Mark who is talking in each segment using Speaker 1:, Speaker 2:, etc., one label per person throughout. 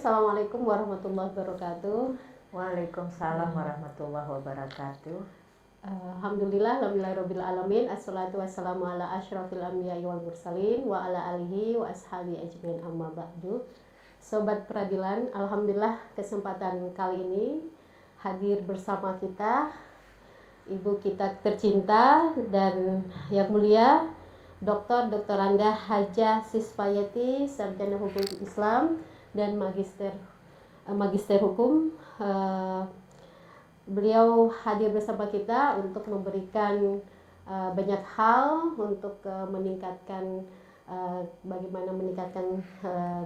Speaker 1: Assalamualaikum warahmatullahi wabarakatuh.
Speaker 2: Waalaikumsalam warahmatullahi wabarakatuh.
Speaker 1: Alhamdulillahirabbil alamin. Assalatu wassalamu ala asyrafil anbiya'i wal mursalin wa ala alihi wa ashabi ajmain, amma ba'du. Sobat Peradilan, alhamdulillah kesempatan kali ini hadir bersama kita ibu kita tercinta dan yang mulia Dr. Anda Hajah Sisfayati, sarjana hukum Islam dan magister hukum. Beliau hadir bersama kita untuk memberikan banyak hal untuk meningkatkan bagaimana meningkatkan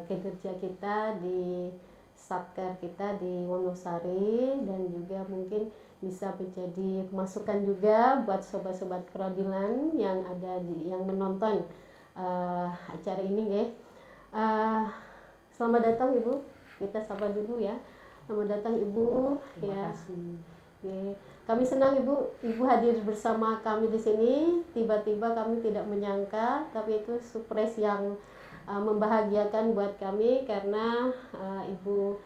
Speaker 1: kinerja kita di satker kita di Wonosari, dan juga mungkin bisa menjadi masukan juga buat sobat-sobat peradilan yang ada yang menonton acara ini, ya. Selamat datang Ibu, kita sapa dulu ya. Selamat datang Ibu.
Speaker 2: Terima kasih.
Speaker 1: Oke. Kami senang Ibu hadir bersama kami di sini. Tiba-tiba kami tidak menyangka, tapi itu surprise yang membahagiakan buat kami karena Ibu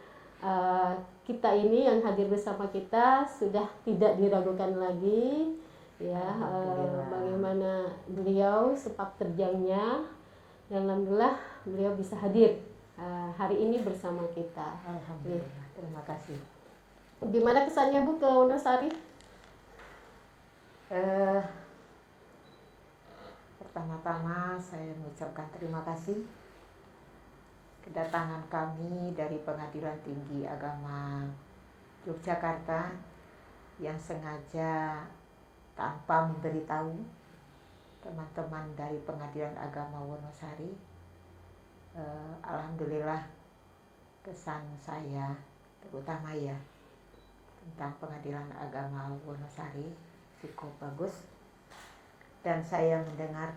Speaker 1: kita ini yang hadir bersama kita sudah tidak diragukan lagi, ya. Bagaimana beliau sepak terjangnya, dan alhamdulillah beliau bisa hadir hari ini bersama kita.
Speaker 2: Alhamdulillah, terima kasih.
Speaker 1: Gimana kesannya Bu ke Wonosari?
Speaker 2: Pertama-tama saya mengucapkan terima kasih kedatangan kami dari Pengadilan Tinggi Agama Yogyakarta yang sengaja tanpa memberitahu teman-teman dari Pengadilan Agama Wonosari. Alhamdulillah kesan saya terutama ya tentang Pengadilan Agama Wonosari cukup bagus, dan saya mendengar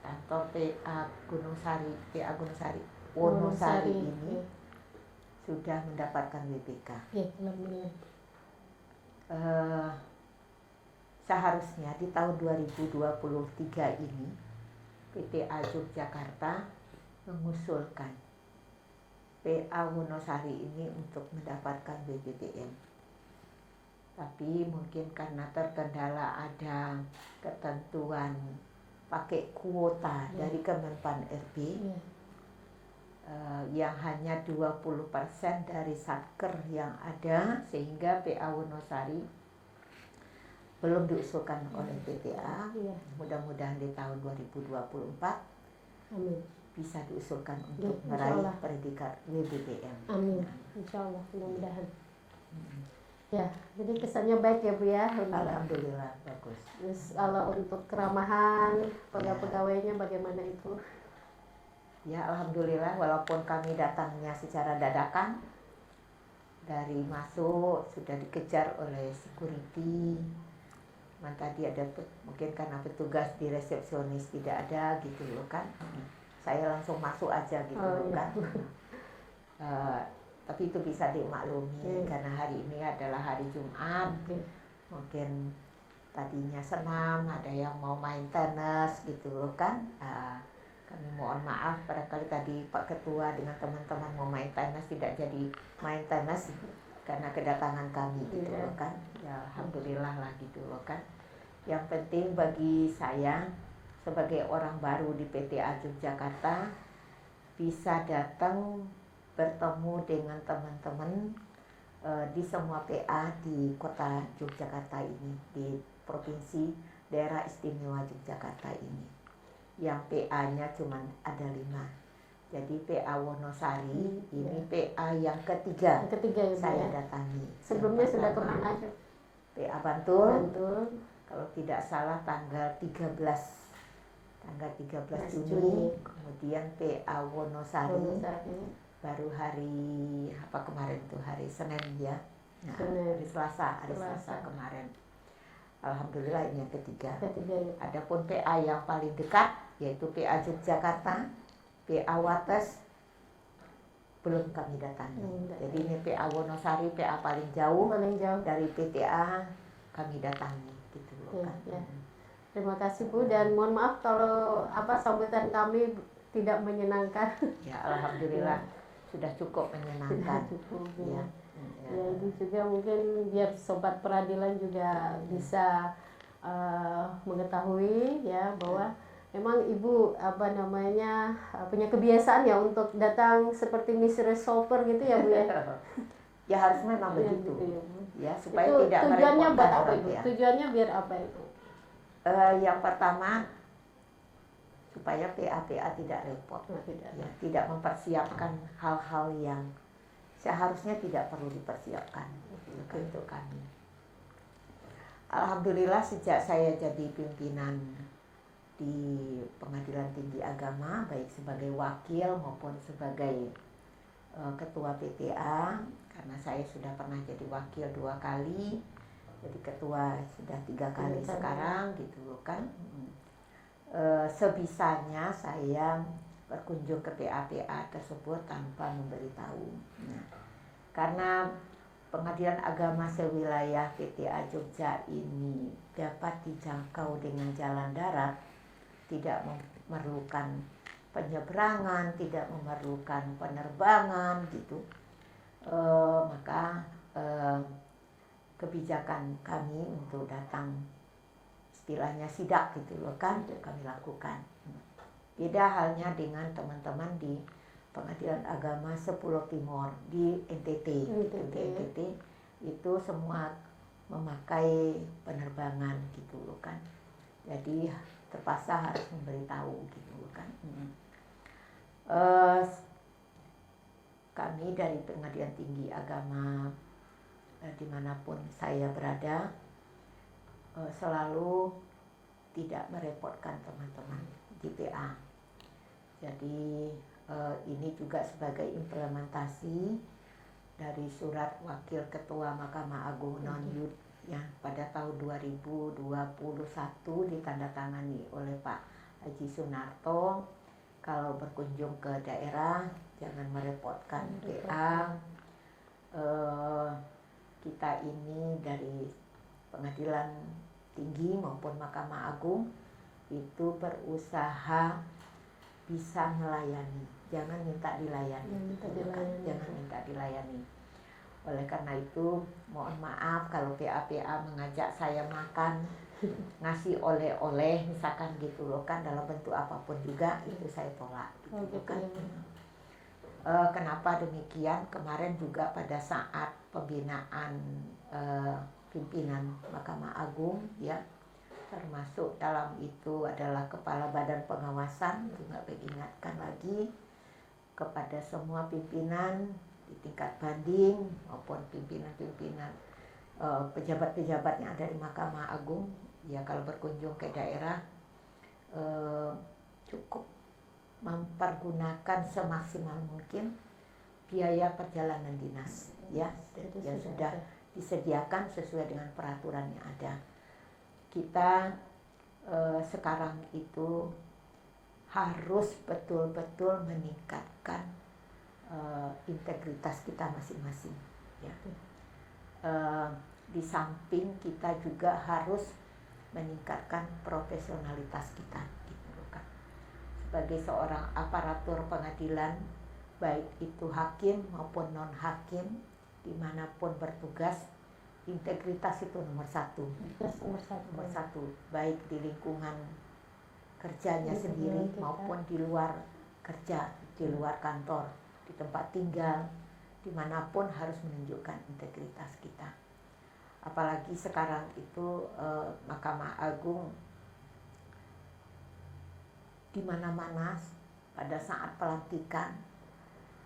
Speaker 2: kantor PA Gunung Sari Wonosari ini sudah mendapatkan WPK.
Speaker 1: Ya, alhamdulillah.
Speaker 2: Seharusnya di tahun 2023 ini PTA Yogyakarta mengusulkan PA Wonosari ini untuk mendapatkan BPTM, tapi mungkin karena terkendala ada ketentuan pakai kuota dari Kemenpan RB yang hanya 20% dari satker yang ada, sehingga PA Wonosari belum diusulkan oleh PTA. Mudah-mudahan di tahun 2024
Speaker 1: Amin.
Speaker 2: bisa diusulkan untuk meraih predikat WBPM.
Speaker 1: Amin. Insyaallah, mudah-mudahan. Ya, jadi kesannya baik ya Bu ya.
Speaker 2: Alhamdulillah bagus.
Speaker 1: Terus kalau untuk keramahan pegawai-pegawainya bagaimana itu?
Speaker 2: Ya, alhamdulillah, walaupun kami datangnya secara dadakan, dari masuk sudah dikejar oleh security. Tadi ada mungkin karena petugas di resepsionis tidak ada gitu loh kan. Saya langsung masuk aja gitu kan. Tapi itu bisa dimaklumi karena hari ini adalah hari Jumat. Mungkin tadinya senam, ada yang mau main tenis gitu loh kan. Kami mohon maaf, barangkali tadi Pak Ketua dengan teman-teman mau main tenis tidak jadi main tenis karena kedatangan kami gitu loh kan. Ya alhamdulillah lah gitu loh kan. Yang penting bagi saya sebagai orang baru di PTA Yogyakarta bisa datang bertemu dengan teman-teman di semua PA di kota Yogyakarta ini, di provinsi daerah istimewa Yogyakarta ini. Yang PA-nya cuma ada 5. Jadi PA Wonosari ini PA yang ketiga
Speaker 1: ya,
Speaker 2: saya
Speaker 1: ya.
Speaker 2: Datangi.
Speaker 1: Sebelumnya sudah kemana aja?
Speaker 2: PA Bantul. Kalau tidak salah tanggal 13 Juni. Kemudian PA Wonosari. Baru hari apa kemarin tuh, hari Senin ya. Nah, hari Selasa kemarin. Alhamdulillah ini yang ketiga.
Speaker 1: Ya.
Speaker 2: Adapun PA yang paling dekat yaitu PA Yogyakarta, PA Wates belum kami datangi. Jadi ini PA Wonosari, PA paling jauh dari PTA kami datangi gitu loh kan.
Speaker 1: Ya. Terima kasih Bu, dan mohon maaf kalau sambutan kami tidak menyenangkan.
Speaker 2: Ya alhamdulillah. sudah cukup menyenangkan.
Speaker 1: Cukup,
Speaker 2: Ya.
Speaker 1: Ya, itu juga mungkin biar sobat peradilan juga bisa mengetahui ya bahwa memang ibu punya kebiasaan ya untuk datang seperti mystery shopper gitu ya Bu ya.
Speaker 2: Ya harus memang
Speaker 1: Ya,
Speaker 2: begitu.
Speaker 1: gitu ya, Bu.
Speaker 2: Ya supaya
Speaker 1: Itu
Speaker 2: tidak
Speaker 1: tujuannya
Speaker 2: merepotkan
Speaker 1: buat apa
Speaker 2: orang
Speaker 1: Ibu?
Speaker 2: ya.
Speaker 1: Tujuannya biar apa itu?
Speaker 2: Yang pertama supaya PA-PA tidak repot. Ya, tidak mempersiapkan hal-hal yang seharusnya tidak perlu dipersiapkan untuk kami. Alhamdulillah sejak saya jadi pimpinan di Pengadilan Tinggi Agama, baik sebagai wakil maupun sebagai ketua PTA, karena saya sudah pernah jadi wakil 2 kali, jadi ketua sudah 3 kali sekarang gitu kan. Sebisanya saya berkunjung ke PA-PA tersebut tanpa memberitahu. Nah, karena Pengadilan Agama sewilayah PTA Jogja ini dapat dijangkau dengan jalan darat, tidak memerlukan penyeberangan, tidak memerlukan penerbangan gitu. Maka kebijakan kami untuk datang istilahnya sidak gitu loh kan, kami lakukan. Beda halnya dengan teman-teman di Pengadilan Agama Sepulau Timur di NTT. NTT itu semua memakai penerbangan gitu loh kan. Jadi terpaksa harus memberitahu gitu loh kan. Kami dari Pengadilan Tinggi Agama dimanapun saya berada selalu tidak merepotkan teman-teman di PA. Jadi ini juga sebagai implementasi dari surat Wakil Ketua Mahkamah Agung Non-Yud yang pada tahun 2021 ditandatangani oleh Pak Haji Sunarto. Kalau berkunjung ke daerah jangan merepotkan PA. Kita ini dari Pengadilan Tinggi maupun Mahkamah Agung itu berusaha bisa melayani, jangan minta dilayani. Jangan minta dilayani. Oleh karena itu mohon maaf kalau PA-PA mengajak saya makan, ngasih oleh-oleh misalkan gitu loh kan, dalam bentuk apapun juga itu saya tolak gitu kan. Kenapa demikian? Kemarin juga pada saat pembinaan pimpinan Mahkamah Agung ya, termasuk dalam itu adalah Kepala Badan Pengawasan, juga ingatkan lagi kepada semua pimpinan di tingkat banding maupun pimpinan-pimpinan pejabat-pejabat yang ada di Mahkamah Agung ya, kalau berkunjung ke daerah cukup mempergunakan semaksimal mungkin biaya perjalanan dinas ya, yang sudah disediakan sesuai dengan peraturan yang ada. Kita sekarang itu harus betul-betul meningkatkan integritas kita masing-masing ya. Di samping kita juga harus meningkatkan profesionalitas kita gitu kan. Sebagai seorang aparatur pengadilan, baik itu hakim maupun non hakim, dimanapun bertugas, integritas itu nomor satu, baik di lingkungan kerjanya sendiri maupun di luar kerja, di luar kantor, di tempat tinggal, dimanapun harus menunjukkan integritas kita. Apalagi sekarang itu Mahkamah Agung di mana-mana pada saat pelantikan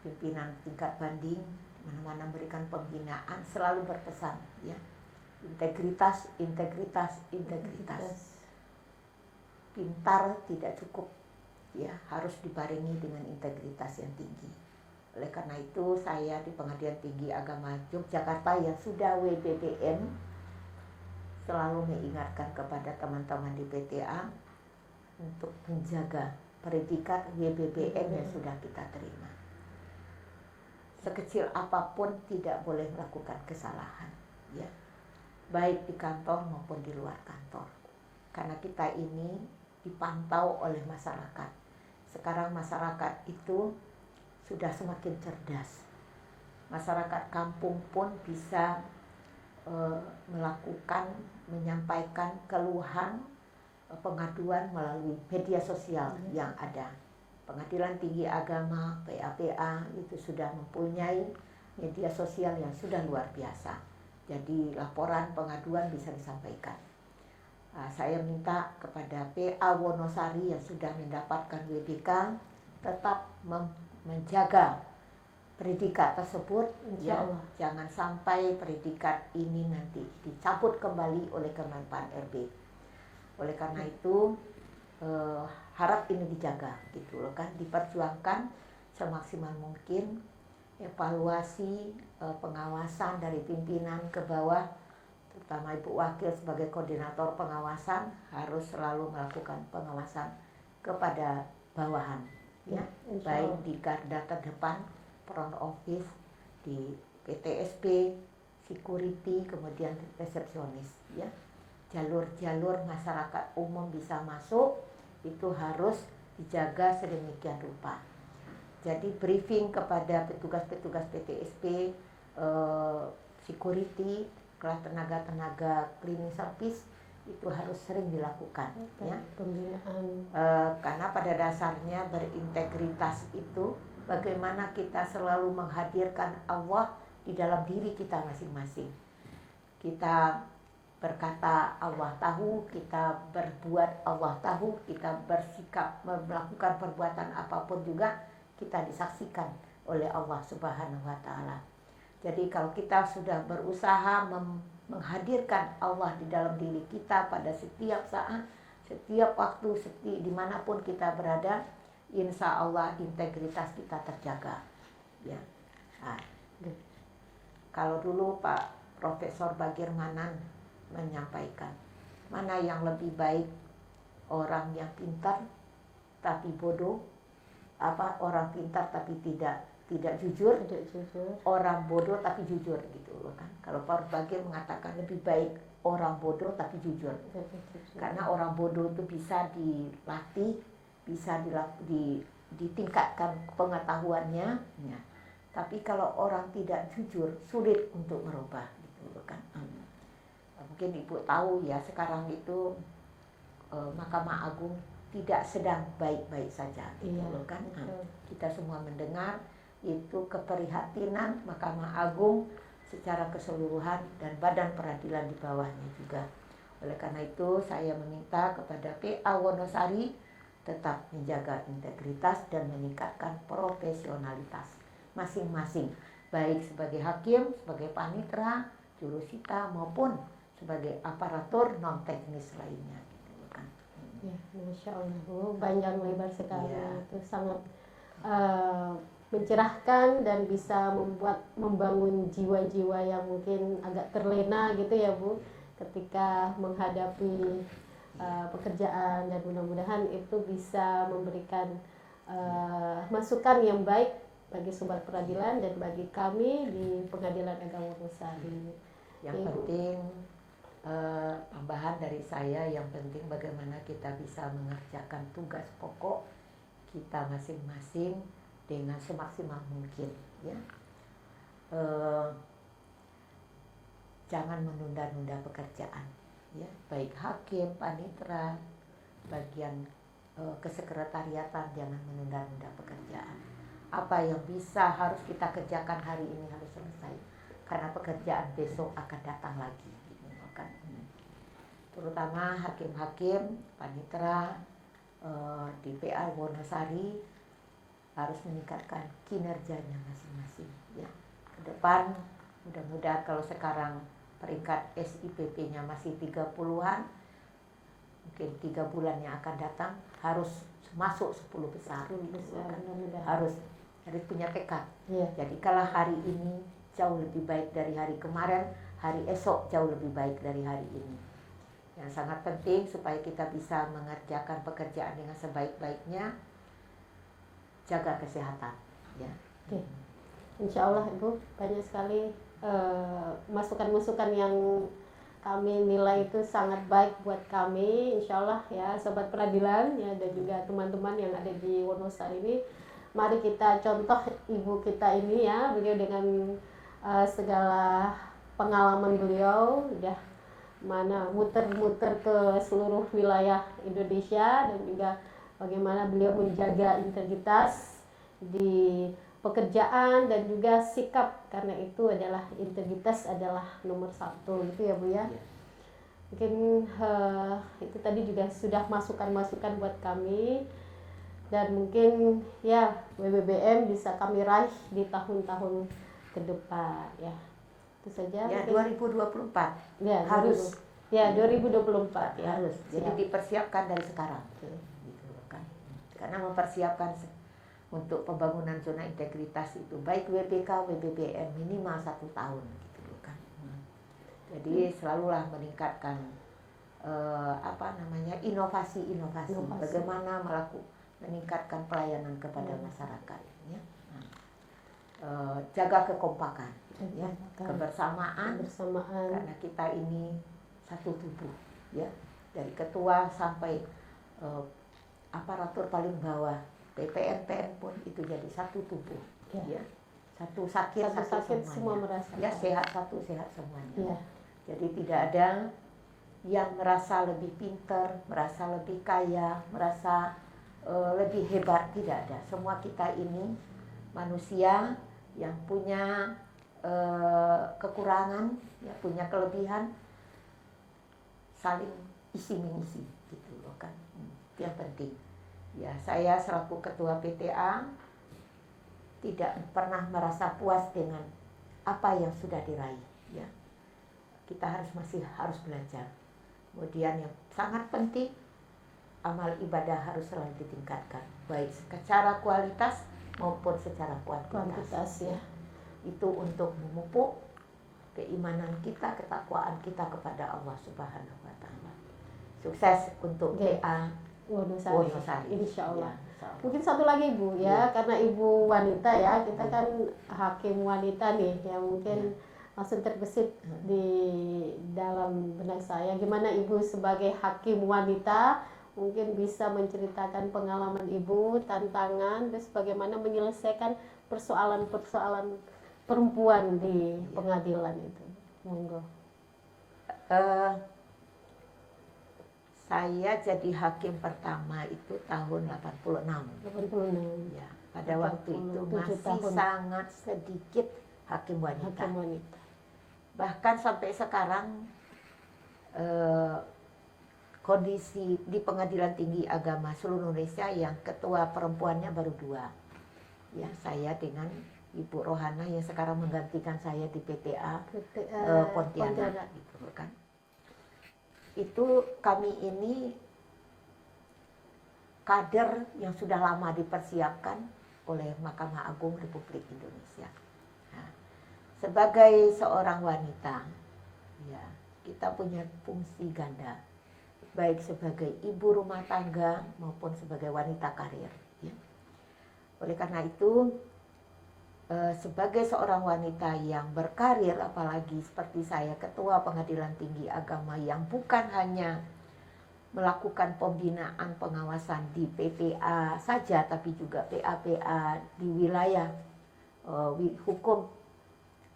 Speaker 2: pimpinan tingkat banding, mana-mana memberikan pembinaan selalu berpesan ya, integritas. Pintar tidak cukup ya, harus dibarengi dengan integritas yang tinggi. Oleh karena itu saya di Pengadilan Tinggi Agama Yogyakarta yang sudah WBPM selalu mengingatkan kepada teman-teman di PTA untuk menjaga predikat WBPM yang sudah kita terima. Sekecil apapun tidak boleh melakukan kesalahan ya, baik di kantor maupun di luar kantor, karena kita ini dipantau oleh masyarakat. Sekarang masyarakat itu sudah semakin cerdas. Masyarakat kampung pun bisa melakukan, menyampaikan keluhan, pengaduan melalui media sosial yang ada. Pengadilan Tinggi Agama, PAPA itu sudah mempunyai media sosial yang sudah luar biasa. Jadi laporan pengaduan bisa disampaikan. Saya minta kepada PA Wonosari yang sudah mendapatkan WBK tetap menjaga predikat tersebut, ya, jangan sampai predikat ini nanti dicabut kembali oleh Kemenpan RB. Oleh karena itu harap ini dijaga gitu loh kan, diperjuangkan semaksimal mungkin, evaluasi pengawasan dari pimpinan ke bawah, terutama Ibu Wakil sebagai koordinator pengawasan harus selalu melakukan pengawasan kepada bawahan, ya, baik di garda terdepan, front office, di PTSP, security, kemudian resepsionis, ya. Jalur-jalur masyarakat umum bisa masuk itu harus dijaga sedemikian rupa. Jadi briefing kepada petugas-petugas PTSP, security, kelas tenaga-tenaga cleaning service itu harus sering dilakukan, ya.
Speaker 1: Pembinaan.
Speaker 2: Karena pada dasarnya berintegritas itu bagaimana kita selalu menghadirkan Allah di dalam diri kita masing-masing. Kita berkata Allah tahu, kita berbuat Allah tahu, kita bersikap melakukan perbuatan apapun juga kita disaksikan oleh Allah Subhanahu wa Ta'ala. Jadi kalau kita sudah berusaha menghadirkan Allah di dalam diri kita pada setiap saat, setiap waktu, dimanapun kita berada, insya Allah integritas kita terjaga, ya. Nah, kalau dulu Pak Profesor Bagirmanan menyampaikan, mana yang lebih baik, orang yang pintar tapi bodoh, orang pintar tapi tidak jujur, orang bodoh tapi jujur gitu loh kan. Kalau Pak Bagir mengatakan lebih baik orang bodoh tapi jujur, karena orang bodoh itu bisa dilatih, bisa ditingkatkan pengetahuannya, ya. Tapi kalau orang tidak jujur sulit untuk merubah gitu loh kan. Mungkin Ibu tahu ya, sekarang itu Mahkamah Agung tidak sedang baik-baik saja gitu loh kan. Kita semua mendengar itu keprihatinan Mahkamah Agung secara keseluruhan dan badan peradilan di bawahnya juga. Oleh karena itu saya meminta kepada PA Wonosari tetap menjaga integritas dan meningkatkan profesionalitas masing-masing, baik sebagai hakim, sebagai panitera, jurusita maupun sebagai aparatur non teknis lainnya gitu kan.
Speaker 1: Ya, Masya Allah Bu, panjang lebar sekali, ya. Itu sangat mencerahkan dan bisa membangun jiwa-jiwa yang mungkin agak terlena gitu ya Bu, ketika menghadapi pekerjaan, dan mudah-mudahan itu bisa memberikan masukan yang baik bagi sobat peradilan dan bagi kami di Pengadilan Agama Wonosari.
Speaker 2: Yang penting tambahan dari saya, yang penting bagaimana kita bisa mengerjakan tugas pokok kita masing-masing dengan semaksimal mungkin, ya. Jangan menunda-nunda pekerjaan, ya, baik hakim, panitera, bagian kesekretariatan, jangan menunda-nunda pekerjaan. Apa yang bisa harus kita kerjakan hari ini harus selesai, karena pekerjaan besok akan datang lagi gitu kan. Terutama hakim-hakim, panitera di PA Wonosari harus meningkatkan kinerjanya masing-masing, ya. Ke depan mudah-mudahan, kalau sekarang peringkat SIPP-nya masih 30-an, mungkin 3 bulan yang akan datang harus masuk 10 besar, harus punya tekad. Jadi kalau hari ini jauh lebih baik dari hari kemarin, hari esok jauh lebih baik dari hari ini. Yang sangat penting supaya kita bisa mengerjakan pekerjaan dengan sebaik-baiknya, jaga kesehatan, ya.
Speaker 1: Oke. Insya Allah Ibu, banyak sekali masukan-masukan yang kami nilai itu sangat baik buat kami. Insya Allah ya sobat peradilan, ya, dan juga teman-teman yang ada di Wonosari ini mari kita contoh ibu kita ini ya, beliau dengan segala pengalaman beliau udah mana muter-muter ke seluruh wilayah Indonesia, dan juga bagaimana beliau menjaga integritas di pekerjaan dan juga sikap, karena itu adalah integritas adalah nomor satu gitu ya Bu ya. Mungkin itu tadi juga sudah masukan-masukan buat kami, dan mungkin ya WBBM bisa kami raih di tahun-tahun ke depan ya. Itu saja
Speaker 2: Ya,
Speaker 1: mungkin.
Speaker 2: 2024
Speaker 1: Ya,
Speaker 2: harus.
Speaker 1: Ya, 2024 ya.
Speaker 2: Harus. Jadi
Speaker 1: Siap.
Speaker 2: dipersiapkan dari sekarang. Gitu kan. Karena mempersiapkan untuk pembangunan zona integritas itu baik WBK, WBBM minimal 1 tahun gitu kan. Jadi selalulah meningkatkan inovasi. Bagaimana meningkatkan pelayanan kepada masyarakat ya. Jaga kekompakan ya, kebersamaan, karena kita ini satu tubuh ya, dari ketua sampai aparatur paling bawah, PPN pun itu jadi satu tubuh ya. Satu sakit
Speaker 1: semua merasa
Speaker 2: ya, sehat semuanya
Speaker 1: ya.
Speaker 2: Jadi tidak ada yang merasa lebih pintar, merasa lebih kaya, merasa lebih hebat, tidak ada. Semua kita ini manusia yang punya kekurangan, ya, punya kelebihan, saling isi mengisi gitu loh kan. Itu yang penting. Ya, saya selaku ketua PTA tidak pernah merasa puas dengan apa yang sudah diraih ya. Kita masih harus belajar. Kemudian yang sangat penting, amal ibadah harus selalu ditingkatkan, baik secara kualitas maupun secara kuantitas
Speaker 1: ya.
Speaker 2: Itu untuk memupuk keimanan kita, ketakwaan kita kepada Allah Subhanahu wa taala. Sukses untuk PA Wonosari.
Speaker 1: Insyaallah.
Speaker 2: Ya,
Speaker 1: mungkin satu lagi Bu ya, karena Ibu wanita ya, kita kan hakim wanita nih yang mungkin langsung terbesit di dalam benak saya. Gimana Ibu sebagai hakim wanita mungkin bisa menceritakan pengalaman Ibu, tantangan, terus bagaimana menyelesaikan persoalan-persoalan perempuan di pengadilan itu. Monggo.
Speaker 2: Saya jadi hakim pertama itu tahun 86. Ya, pada waktu itu masih sangat sedikit hakim wanita. Bahkan sampai sekarang kondisi di Pengadilan Tinggi Agama seluruh Indonesia yang ketua perempuannya baru 2. Ya, saya dengan Ibu Rohana yang sekarang menggantikan saya di PTA Pontianak gitu kan. Itu kami ini kader yang sudah lama dipersiapkan oleh Mahkamah Agung Republik Indonesia. Nah, sebagai seorang wanita, ya, kita punya fungsi ganda, baik sebagai ibu rumah tangga maupun sebagai wanita karir. Ya. Oleh karena itu, sebagai seorang wanita yang berkarir, apalagi seperti saya ketua Pengadilan Tinggi Agama yang bukan hanya melakukan pembinaan pengawasan di PPA saja, tapi juga PA-PA di wilayah hukum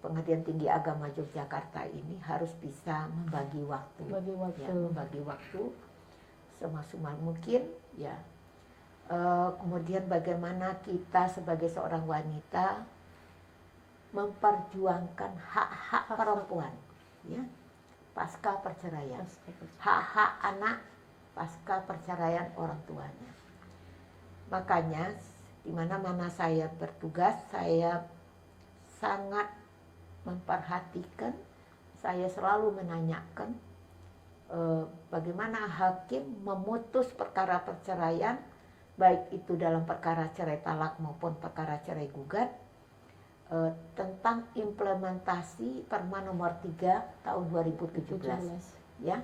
Speaker 2: Pengadilan Tinggi Agama Yogyakarta ini harus bisa membagi waktu. Ya, membagi waktu semaksimal mungkin ya. Kemudian bagaimana kita sebagai seorang wanita memperjuangkan hak-hak perempuan ya, pasca perceraian, hak-hak anak pasca perceraian orang tuanya. Makanya di mana-mana saya bertugas, saya sangat memperhatikan, saya selalu menanyakan bagaimana hakim memutus perkara perceraian, baik itu dalam perkara cerai talak maupun perkara cerai gugat, tentang implementasi Perma nomor 3 tahun 2017 ya,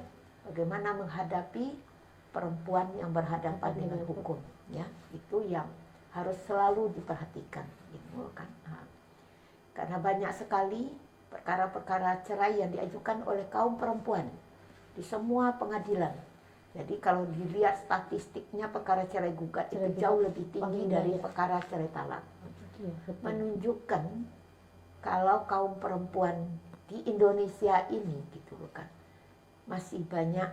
Speaker 2: bagaimana menghadapi perempuan yang berhadapan dengan hukum ya, itu yang harus selalu diperhatikan gitu kan. Karena banyak sekali perkara-perkara cerai yang diajukan oleh kaum perempuan di semua pengadilan, Jadi kalau dilihat statistiknya perkara cerai gugat itu jauh lebih tinggi dari perkara cerai talak.
Speaker 1: Ya, betul.
Speaker 2: Menunjukkan kalau kaum perempuan di Indonesia ini gitu kan masih banyak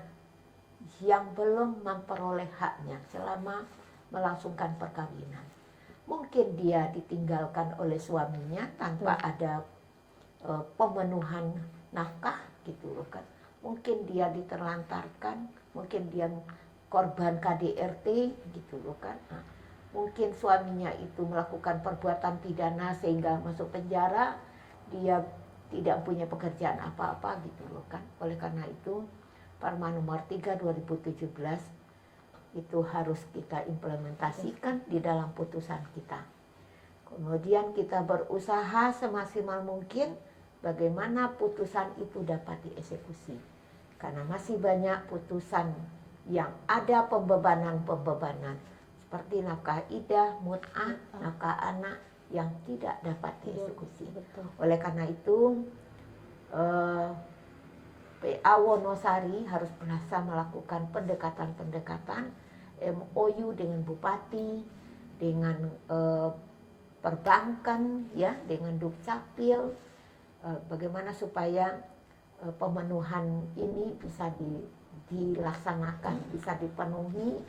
Speaker 2: yang belum memperoleh haknya selama melangsungkan perkawinan. Mungkin dia ditinggalkan oleh suaminya tanpa ada pemenuhan nafkah gitu kan. Mungkin dia diterlantarkan, mungkin dia korban KDRT gitu kan. Nah, mungkin suaminya itu melakukan perbuatan pidana sehingga masuk penjara, dia tidak punya pekerjaan apa-apa gitu loh kan. Oleh karena itu Perma nomor 3 2017 itu harus kita implementasikan di dalam putusan kita. Kemudian kita berusaha semaksimal mungkin bagaimana putusan itu dapat dieksekusi. Karena masih banyak putusan yang ada pembebanan-pembebanan seperti nafkah idah, mut'ah, nafkah anak yang tidak dapat dieksekusi. Oleh karena itu PA Wonosari harus berusaha melakukan pendekatan-pendekatan MOU dengan bupati, dengan perbankan, ya, dengan Dukcapil, bagaimana supaya pemenuhan ini bisa dilaksanakan, bisa dipenuhi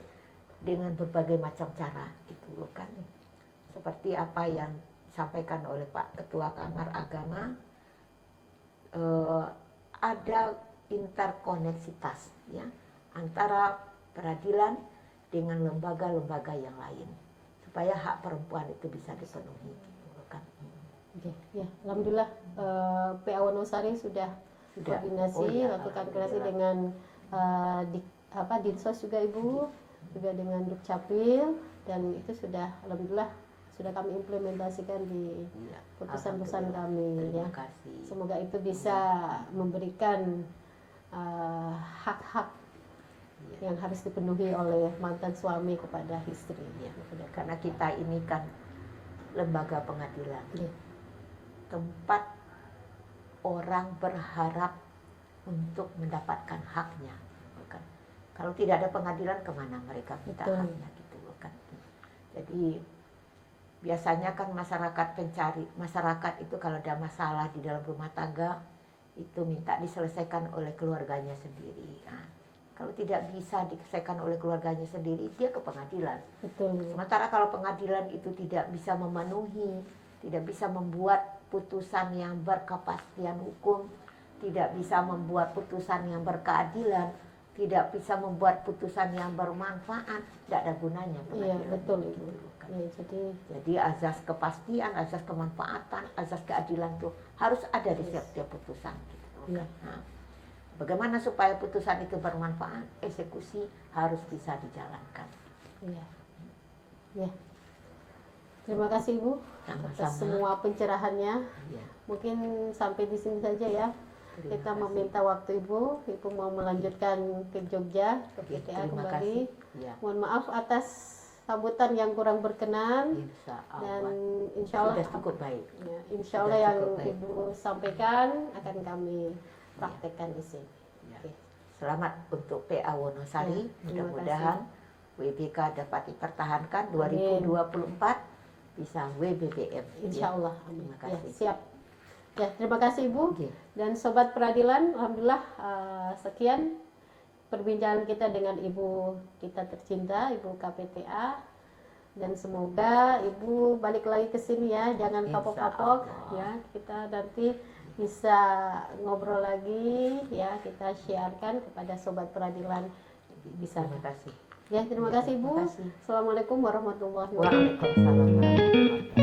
Speaker 2: dengan berbagai macam cara, gitu loh kan. Seperti apa yang disampaikan oleh Pak Ketua Kamar Agama, ada interkoneksitas ya antara peradilan dengan lembaga-lembaga yang lain supaya hak perempuan itu bisa dipenuhi.
Speaker 1: Oke, ya, alhamdulillah PA Wonosari sudah koordinasi, lakukan koordinasi dengan Dinsos juga Ibu, juga dengan Dukcapil, dan itu sudah alhamdulillah sudah kami implementasikan di putusan-putusan kami ya. Semoga itu bisa memberikan hak-hak yang harus dipenuhi oleh mantan suami kepada istri ya.
Speaker 2: Karena kita ini kan lembaga pengadilan ya. Tempat orang berharap untuk mendapatkan haknya, bukan? Kalau tidak ada pengadilan kemana mereka minta haknya gitu, bukan? Jadi biasanya kan masyarakat itu kalau ada masalah di dalam rumah tangga itu minta diselesaikan oleh keluarganya sendiri. Nah, kalau tidak bisa diselesaikan oleh keluarganya sendiri, dia ke pengadilan.
Speaker 1: Betul.
Speaker 2: Sementara kalau pengadilan itu tidak bisa memenuhi, tidak bisa membuat putusan yang berkepastian hukum, tidak bisa membuat putusan yang berkeadilan, tidak bisa membuat putusan yang bermanfaat, tidak ada gunanya pengadilan.
Speaker 1: Iya, betul Ibu. Ya,
Speaker 2: jadi azas kepastian, azas kemanfaatan, azas keadilan itu harus ada di setiap putusan. Gitu.
Speaker 1: Ya.
Speaker 2: Nah, bagaimana supaya putusan itu bermanfaat? Eksekusi harus bisa dijalankan.
Speaker 1: Iya. Ya. Terima kasih Ibu atas semua pencerahannya. Ya. Mungkin sampai di sini saja ya. Kita meminta waktu Ibu mau melanjutkan ke Jogja, ke PTA kembali. Ya. Mohon maaf atas sambutan yang kurang berkenan. Dan insya Allah
Speaker 2: cukup baik.
Speaker 1: Ya, insya Allah yang Ibu sampaikan akan kami praktekkan di sini. Ya.
Speaker 2: Oke. Selamat untuk PA Wonosari. Ya, mudah-mudahan WBK dapat dipertahankan 2024 bisa WBBM.
Speaker 1: Insya Allah.
Speaker 2: Terima kasih.
Speaker 1: Ya, siap. Ya, terima kasih Ibu. Dan Sobat Peradilan, alhamdulillah sekian perbincangan kita dengan Ibu kita tercinta, Ibu KPTA, dan semoga Ibu balik lagi ke sini ya, jangan kapok-kapok ya, kita nanti bisa ngobrol lagi ya, kita sharekan kepada Sobat Peradilan bisa.
Speaker 2: Terima kasih.
Speaker 1: Ya, terima kasih Ibu.
Speaker 2: Terima kasih.
Speaker 1: Assalamualaikum warahmatullahi wabarakatuh.
Speaker 2: Waalaikumsalam warahmatullahi wabarakatuh.